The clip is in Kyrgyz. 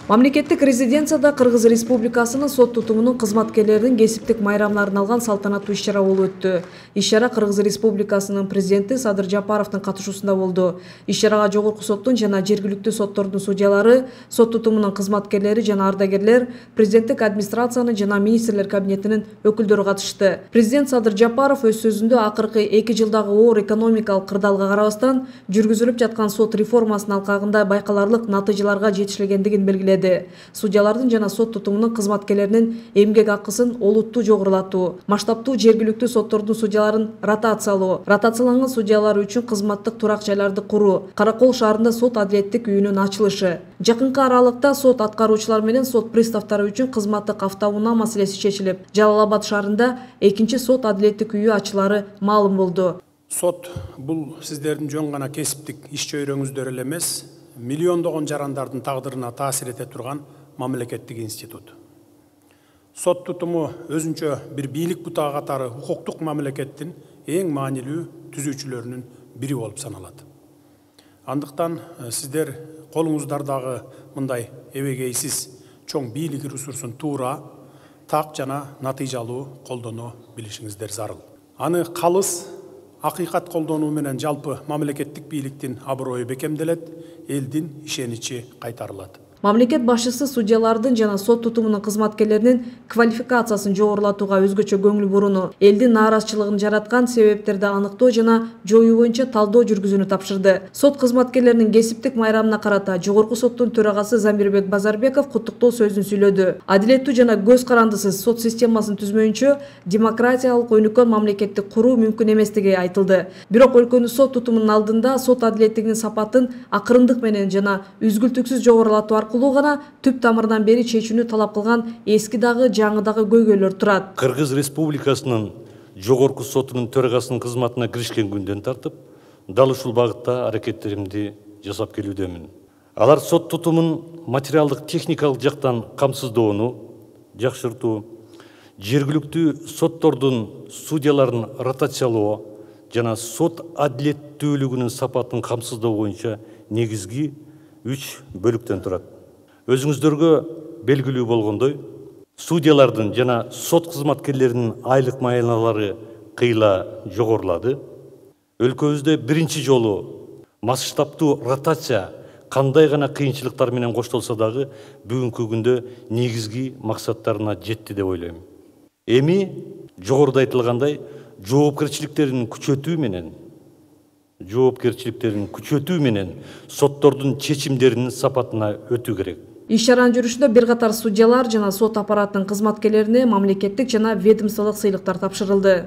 Мамлекеттик резиденцияда Кыргыз Республикасынын сот тутумунун кызматкерлеринин кесиптик майрамдарын алган салтанаттуу иш-чара болуп өттү. Иш-чара Кыргыз Республикасынын президенти Садыр Жапаровдун катышуусунда болду. Иш-чарага жогорку соттун жана жергиликтүү соттордун судьялары, сот тутумунун кызматкерлери жана ардагерлер, президенттик администрациянын жана министрлер кабинетинин өкүлдөрү катышты. Президент Садыр Жапаров өз сөзүндө акыркы 2 жылдагы оор экономикалык кырдаалга карабастан жүргүзүлүп жаткан сот реформасынын алкагында байкаларлык натыйжаларга жетишилгендигин белгиледи. Судьялардын жана сот тутумунун кызматкерлеринин эмгек акысын олуттуу жогорулатуу, масштабтуу жергиликтүү соттордун судьяларын ротацияланган судьялар үчүн кызматтык турак жайларды куруу, Каракол шаарында сот адилеттик үйүнүн ачылышы. Жакынкы аралыкта сот аткаруучулар менен сот приставтары үчүн кызматтык автоунаа маселеси чечилип, Жалал-Абад шаарында 2-чи сот адилеттик үйү ачылары маалым болду. Сот бул сиздердин жөн гана кесиптик иш чөйрөңүздөр эле эмес, миллиондогон жарандардын тагдырына таасир эте турган мамлекеттик институт. Сот тутуму өзүнчө бир бийлик бутагы катары укуктук мамлекеттин эң маанилүү түзүүчүлөрүнүн бири болуп саналат. Андыктан сиздер колуңуздардагы мындай эбегейсиз чоң бийлик ресурсун туура, так жана натыйжалуу колдоно билишиңиздер зарыл. Аны калыс акыйкат колдонуу менен жалпы мамлекеттик бийликтин аброю бекемделет, элдин ишеничи кайтарылат. Мамлекет башчысы судьялардын жана сот тутумунун кызматкерлеринин квалификациясын жогорулатууга өзгөчө көңүл буруну, элдин нааразычылыгын жараткан себептерди аныктоо жана жоюу боюнча талдоо жүргүзүүнү тапшырды. Сот кызматкерлеринин кесиптик майрамына карата жогорку соттун төрагасы Замирбек Базарбеков куттуктоо сөзүн сүйлөдү. Адилеттүү жана көз карандысыз сот системасын түзмөйүнчө демократиялык өнүккөн мамлекетти куруу мүмкүн эместиги айтылды. Бирок өлкөнүн сот тутумунун алдында сот адилеттигинин сапатын акырындык менен жана үзгүлтүксүз жогорулатуу аркылуу гана түп тамырдан бери чечүүнү талап кылган эски дагы жаңы дагы көйгөйлөр турат. Кыргыз Республикасынын жогорку сотунун төрагасынын кызматына киришкен күндөн тартып, дал ушул багытта аракеттеримди жасап келүүдөмүн. Алар сот тутумун материалдык техникалык жактан камсыздоону жакшыртуу, жергиликтүү соттордун судьяларын ротациялоо жана сот адилеттүүлүгүнүн сапатын камсыздоо боюнча негизги 3 бөлүктөн турат. Өзүңүздөргө белгилүү болгондой, судьялардын жана сот кызматкерлеринин айлык маяналары кыйла жогорулады. Өлкөбүздө биринчи жолу масштабтуу ротация кандай гана кыйынчылыктар менен коштолсо дагы бүгүнкү күндө негизги максаттарына жетти деп ойлойм. Эми жогоруда айтылгандай жоопкерчиликтерин күчөтүү менен соттордун чечимдеринин сапатына өтүү керек. Иш-чаранын жүрүшүндө бир катар судьялар жана сот аппаратынын кызматкерлерине мамлекеттик жана ведомстволук сыйлыктар тапшырылды.